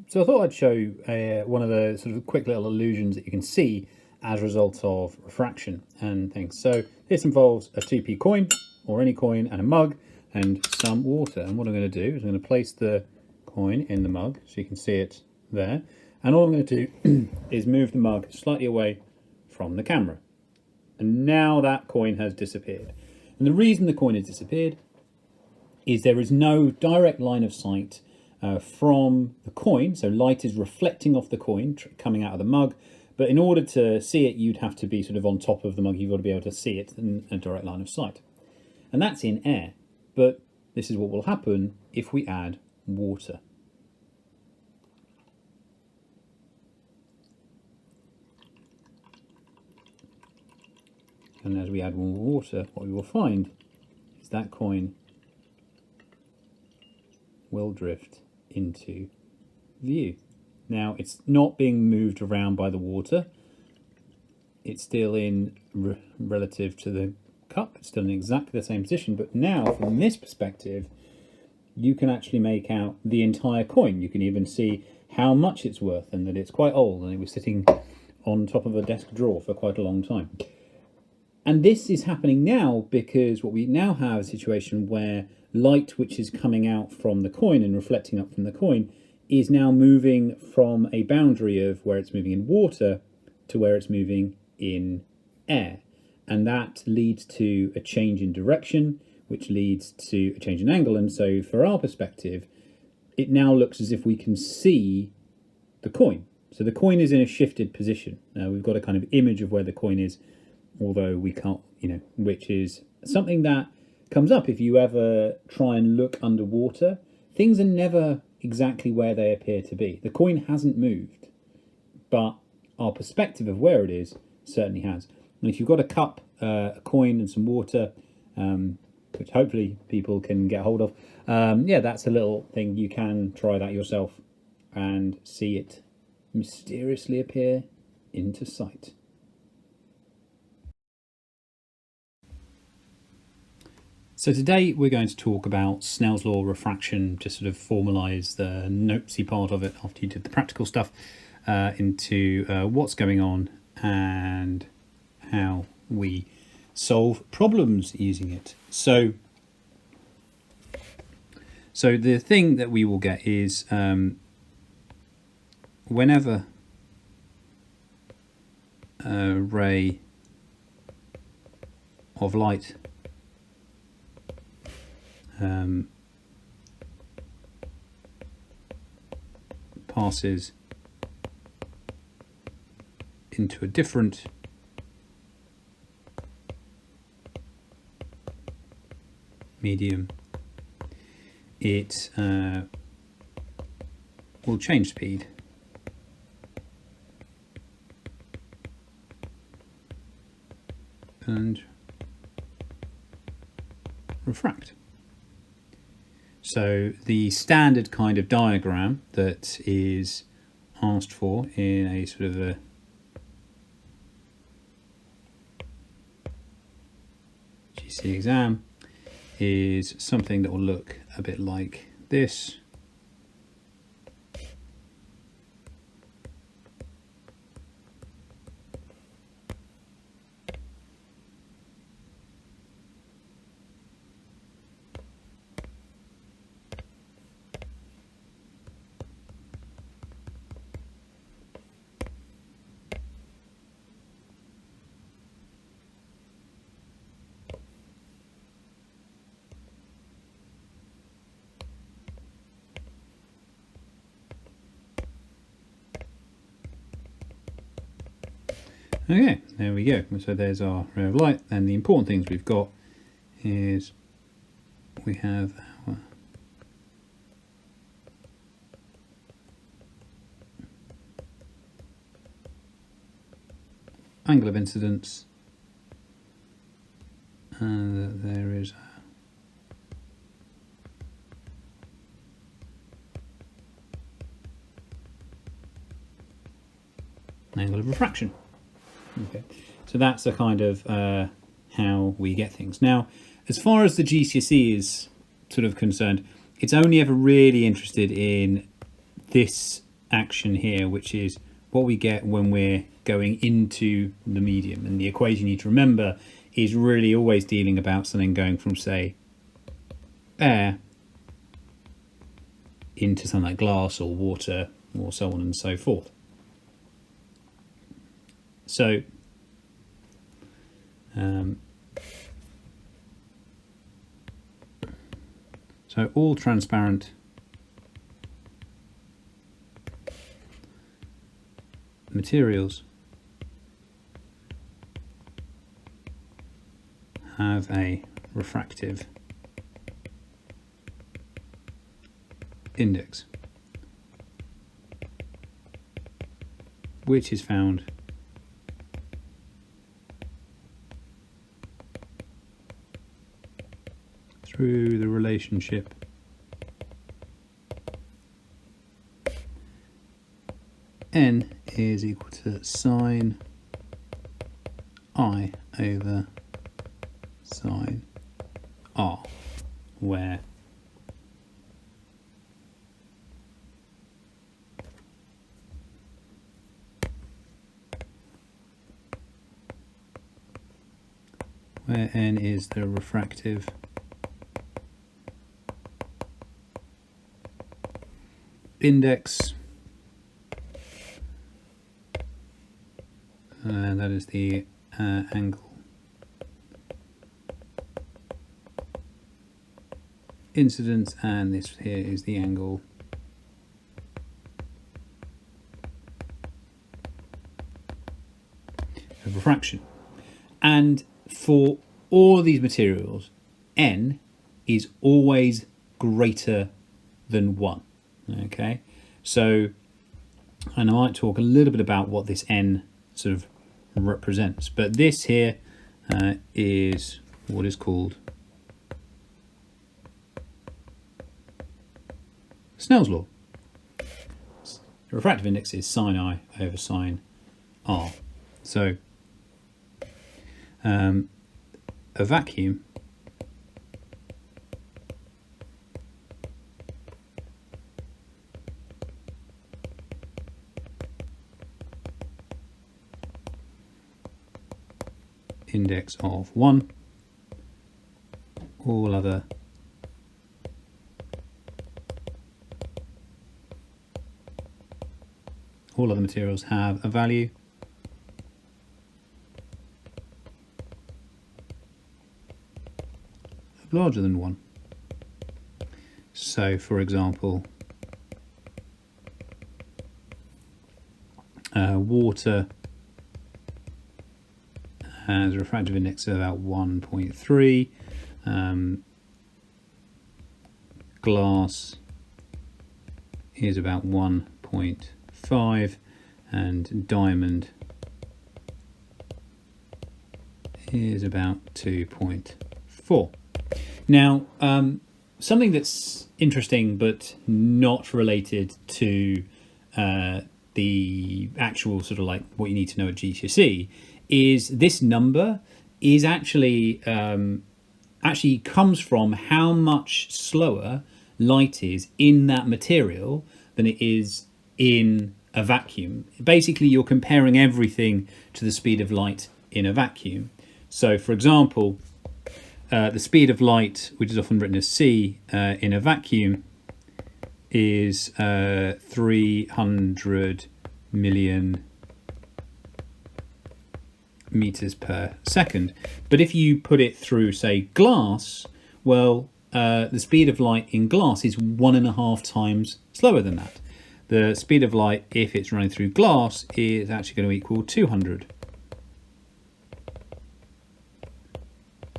So I thought I'd show one of the sort of quick little illusions that you can see as a result of refraction and things. So this involves a 2p coin, or any coin, and a mug, and some water. And what I'm going to do is I'm going to place the coin in the mug so you can see it there. And all I'm going to do is move the mug slightly away from the camera. And now that coin has disappeared. And the reason the coin has disappeared is there is no direct line of sight from the coin. So light is reflecting off the coin coming out of the mug. But in order to see it, you'd have to be sort of on top of the mug. You've got to be able to see it in a direct line of sight. And that's in air. But this is what will happen if we add water. And as we add more water, what we will find is that coin will drift into view. Now, it's not being moved around by the water. It's still in relative to the cup. It's still in exactly the same position. But now, from this perspective, you can actually make out the entire coin. You can even see how much it's worth and that it's quite old and it was sitting on top of a desk drawer for quite a long time. And this is happening now because what we now have is a situation where light which is coming out from the coin and reflecting up from the coin is now moving from a boundary of where it's moving in water to where it's moving in air. And that leads to a change in direction, which leads to a change in angle. And so for our perspective, it now looks as if we can see the coin. So the coin is in a shifted position. Now we've got a kind of image of where the coin is, although we can't, which is something that comes up if you ever try and look underwater. Things are never exactly where they appear to be. The coin hasn't moved, but our perspective of where it is certainly has. And if you've got a cup, a coin and some water, which hopefully people can get hold of, yeah, that's a little thing. You can try that yourself and see it mysteriously appear into sight. So today we're going to talk about Snell's law of refraction, to sort of formalise the notesy part of it after you did the practical stuff, into what's going on and how we solve problems using it. So the thing that we will get is whenever a ray of light passes into a different medium, it will change speed and refract. So the standard kind of diagram that is asked for in a sort of a GC exam is something that will look a bit like this. Okay, there we go. So there's our ray of light, and the important things we've got is we have our angle of incidence, and there is an angle of refraction. Okay, so that's a kind of how we get things. Now, as far as the GCSE is sort of concerned, it's only ever really interested in this action here, which is what we get when we're going into the medium. And the equation you need to remember is really always dealing about something going from, say, air into something like glass or water or so on and so forth. So all transparent materials have a refractive index, which is found through the relationship N is equal to sine I over sine R, where N is the refractive index, and that is the angle incidence, and this here is the angle of refraction. And for all of these materials, N is always greater than 1. Okay, so, and I might talk a little bit about what this N sort of represents, but this here is what is called Snell's law. The refractive index is sine I over sine R. So a vacuum index of 1, all other materials have a value of larger than 1. So for example, water has a refractive index of about 1.3, glass is about 1.5, and diamond is about 2.4. Now, something that's interesting but not related to the actual sort of like what you need to know at GCSE is this number is actually comes from how much slower light is in that material than it is in a vacuum. Basically, you're comparing everything to the speed of light in a vacuum. So, for example, the speed of light, which is often written as c in a vacuum, is 300 million meters per second. But if you put it through, say, glass, well, the speed of light in glass is 1.5 times slower than that. The speed of light, if it's running through glass, is actually going to equal 200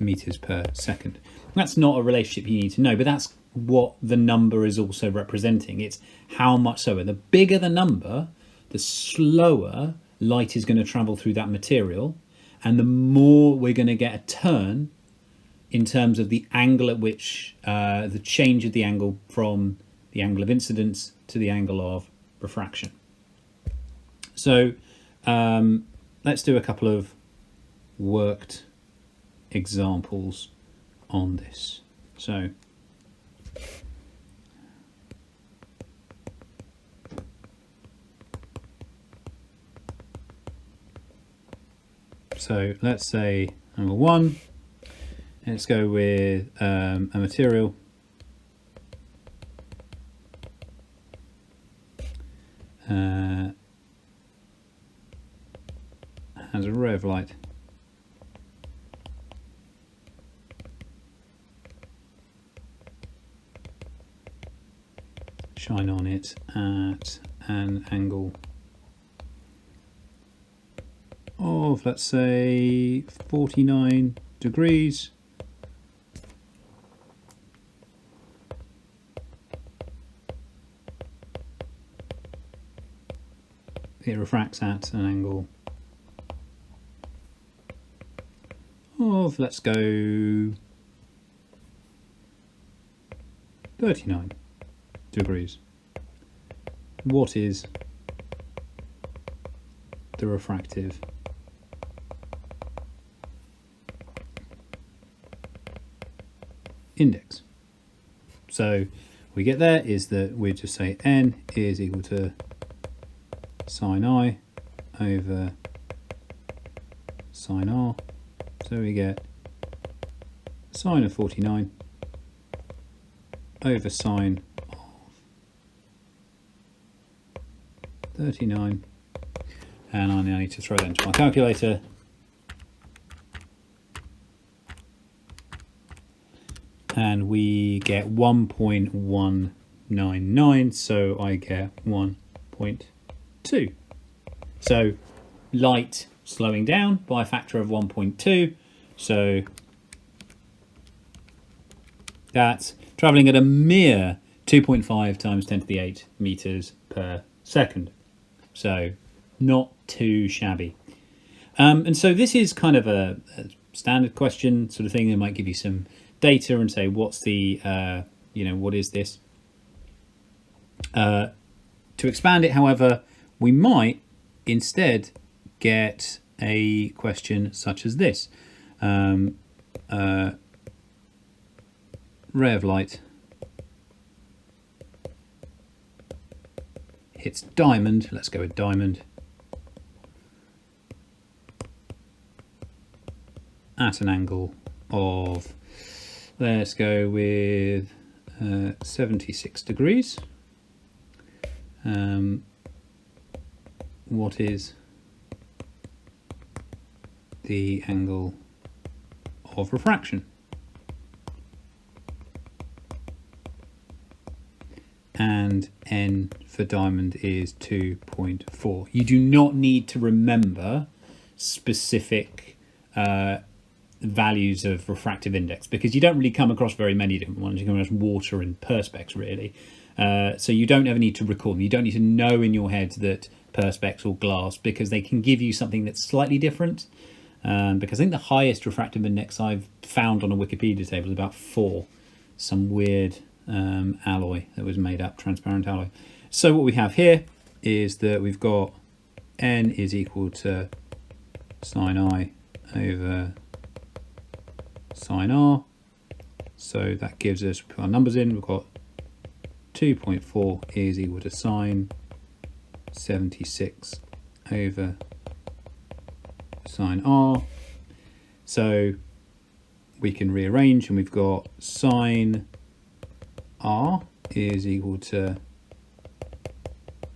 meters per second. That's not a relationship you need to know, but that's what the number is also representing. It's how much slower. The bigger the number, the slower light is going to travel through that material, and the more we're going to get a turn in terms of the angle at which the change of the angle from the angle of incidence to the angle of refraction. So let's do a couple of worked examples on this. So So let's say number 1. Let's go with a material. Has a ray of light. Shine on it at an angle of, let's say, 49 degrees. It refracts at an angle of, let's go, 39 degrees. What is the refractive index? So we get there is that we just say n is equal to sine I over sine r. So we get sine of 49 over sine of 39. And I now need to throw that into my calculator. And we get 1.199, so I get 1.2. So light slowing down by a factor of 1.2. So that's traveling at a mere 2.5 times 10 to the 8 meters per second. So not too shabby. And so this is kind of a standard question sort of thing. They might give you some data and say, what's the, what is this? To expand it, however, we might instead get a question such as this. Ray of light hits diamond. Let's go with diamond. At an angle of, let's go with 76 degrees. What is the angle of refraction? And n for diamond is 2.4. You do not need to remember specific values of refractive index, because you don't really come across very many different ones. You come across water and perspex, really. So you don't ever need to recall them. You don't need to know in your head that perspex or glass, because they can give you something that's slightly different. Because I think the highest refractive index I've found on a Wikipedia table is about 4. Some weird alloy that was made up, transparent alloy. So what we have here is that we've got n is equal to sine I over sine r. So that gives us, put our numbers in, we've got 2.4 is equal to sine 76 over sine r. So we can rearrange, and we've got sine r is equal to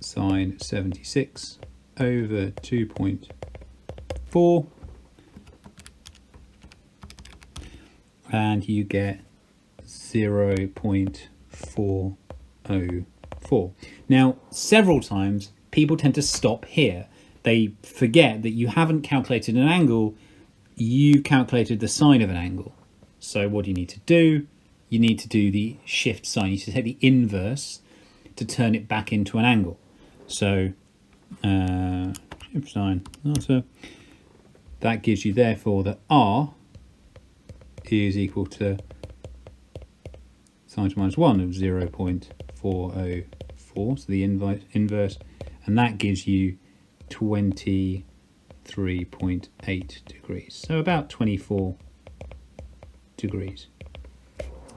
sine 76 over 2.4, and you get 0.404. Now, several times people tend to stop here. They forget that you haven't calculated an angle, you calculated the sine of an angle. So what do you need to do? You need to do the shift sign. You need to take the inverse to turn it back into an angle. So shift sign, so that gives you therefore that r is equal to sine to minus 1 of 0.404, so the inverse, and that gives you 23.8 degrees, so about 24 degrees.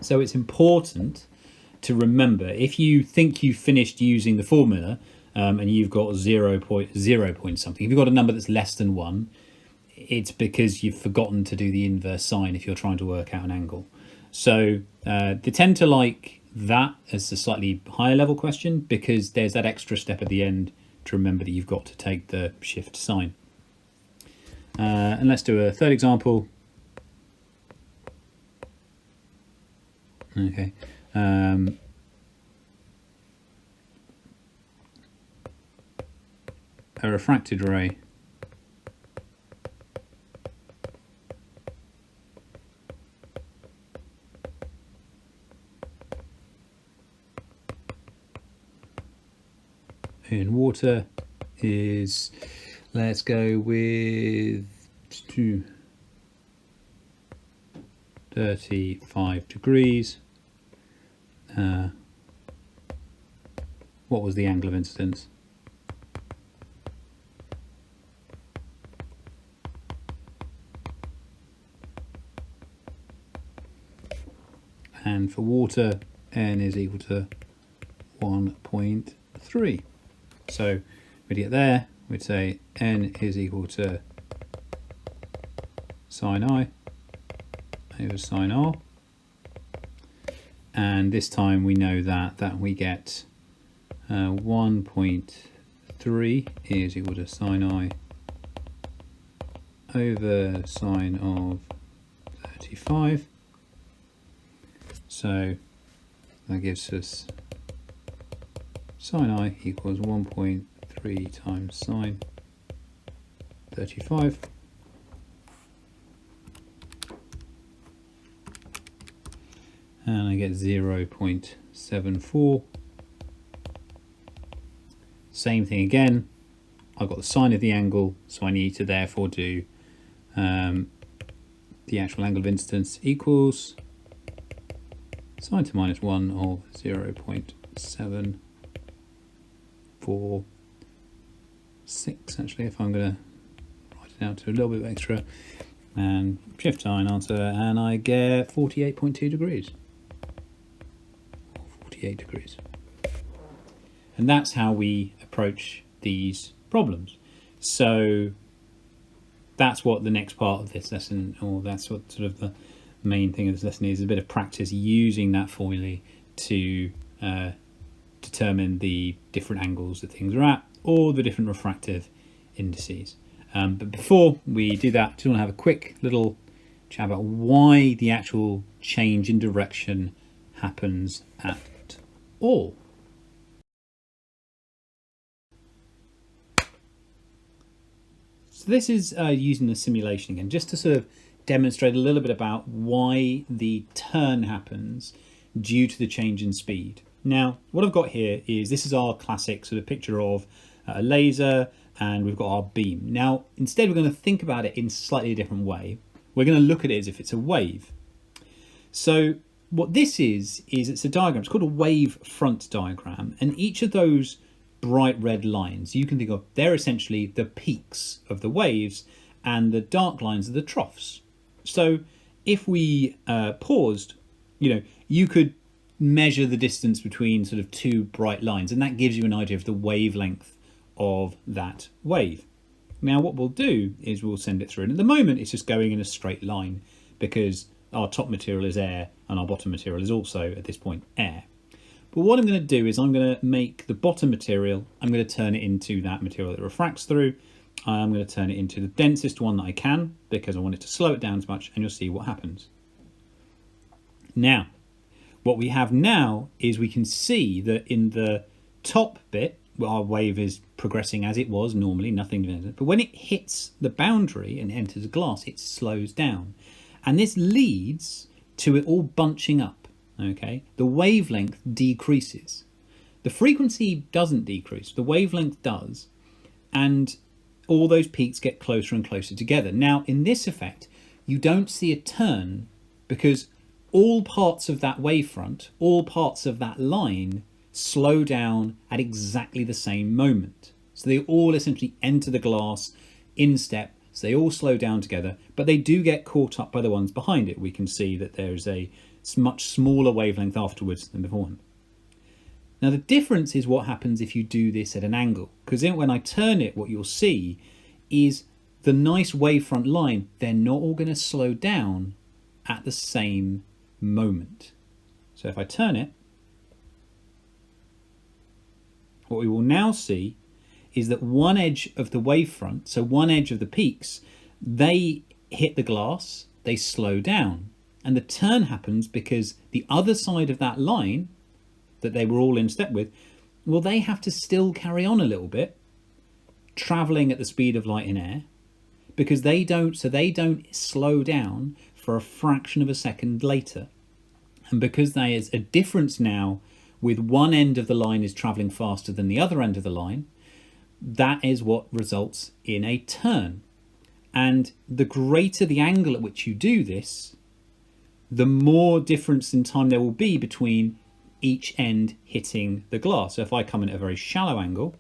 So it's important to remember, if you think you've finished using the formula and you've got 0.0 point something, if you've got a number that's less than 1, it's because you've forgotten to do the inverse sine if you're trying to work out an angle. So they tend to like that as a slightly higher level question because there's that extra step at the end to remember that you've got to take the shift sine. And let's do a third example. Okay. A refracted ray in water is, let's go with 35 degrees. What was the angle of incidence? And for water, n is equal to 1.3. So we'd get there, we'd say n is equal to sine I over sine r. And this time we know that we get 1.3 is equal to sine I over sine of 35. So that gives us sine I equals 1.3 times sine 35. And I get 0.74. Same thing again. I've got the sine of the angle, so I need to therefore do the actual angle of incidence equals sine to minus 1 of 0.746, actually, if I'm going to write it out to a little bit extra, and shift sine answer, and I get 48.2 degrees. 48 degrees. And that's how we approach these problems. So that's what the next part of this lesson, or that's what sort of the main thing of this lesson is, a bit of practice using that formulae to determine the different angles that things are at, or the different refractive indices. But before we do that, I just want to have a quick little chat about why the actual change in direction happens at all. So this is using the simulation again, just to sort of demonstrate a little bit about why the turn happens due to the change in speed. Now, what I've got here is, this is our classic sort of picture of a laser, and we've got our beam. Now, instead we're going to think about it in a slightly different way. We're going to look at it as if it's a wave. So what this is it's a diagram. It's called a wave front diagram, and each of those bright red lines you can think of, they're essentially the peaks of the waves, and the dark lines are the troughs. So if we paused, you could measure the distance between sort of two bright lines, and that gives you an idea of the wavelength of that wave. Now what we'll do is we'll send it through, and at the moment it's just going in a straight line because our top material is air and our bottom material is also at this point air. But what I'm going to do is I'm going to make the bottom material, I'm going to turn it into that material that refracts through. I'm going to turn it into the densest one that I can because I want it to slow it down as much, and you'll see what happens. Now, what we have now is we can see that in the top bit, our wave is progressing as it was normally, nothing, but when it hits the boundary and enters glass, it slows down. And this leads to it all bunching up, okay? The wavelength decreases. The frequency doesn't decrease, the wavelength does, and all those peaks get closer and closer together. Now, in this effect, you don't see a turn because all parts of that wavefront, all parts of that line slow down at exactly the same moment. So they all essentially enter the glass in step, so they all slow down together, but they do get caught up by the ones behind it. We can see that there's a much smaller wavelength afterwards than beforehand. Now the difference is what happens if you do this at an angle, because then when I turn it, what you'll see is the nice wavefront line, they're not all going to slow down at the same moment. So if I turn it, what we will now see is that one edge of the wavefront, so one edge of the peaks, they hit the glass, they slow down. And the turn happens because the other side of that line that they were all in step with, well, they have to still carry on a little bit, traveling at the speed of light in air, because they don't slow down for a fraction of a second later. And because there is a difference now with one end of the line is traveling faster than the other end of the line, that is what results in a turn. And the greater the angle at which you do this, the more difference in time there will be between each end hitting the glass. So if I come in at a very shallow angle,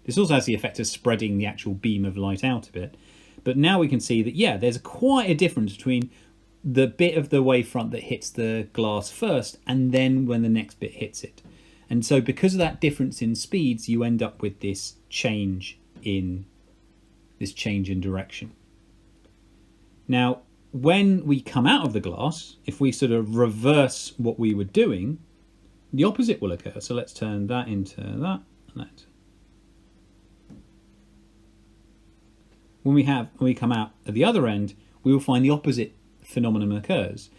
this also has the effect of spreading the actual beam of light out a bit. But now we can see that, yeah, there's quite a difference between the bit of the wavefront that hits the glass first and then when the next bit hits it. And so because of that difference in speeds, you end up with this change in direction. Now, when we come out of the glass, if we sort of reverse what we were doing, the opposite will occur. So let's turn that into that and that. When we come out at the other end, we will find the opposite phenomenon occurs.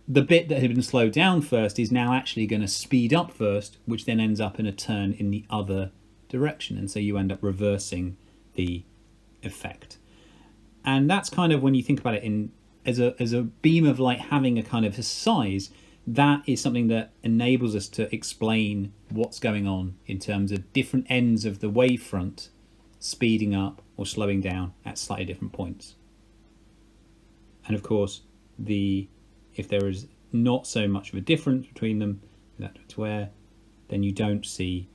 The bit that had been slowed down first is now actually going to speed up first, which then ends up in a turn in the other direction. And so you end up reversing the effect. And that's kind of, when you think about it as a beam of light having a kind of a size, that is something that enables us to explain what's going on in terms of different ends of the wavefront speeding up or slowing down at slightly different points. And of course, if there is not so much of a difference between them, that's where then you don't see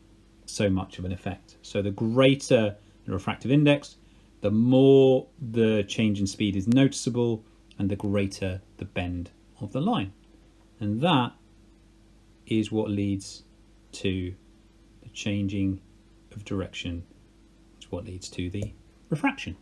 so much of an effect. So the greater the refractive index, the more the change in speed is noticeable and the greater the bend of the line. And that is what leads to the changing of direction. It's what leads to the refraction.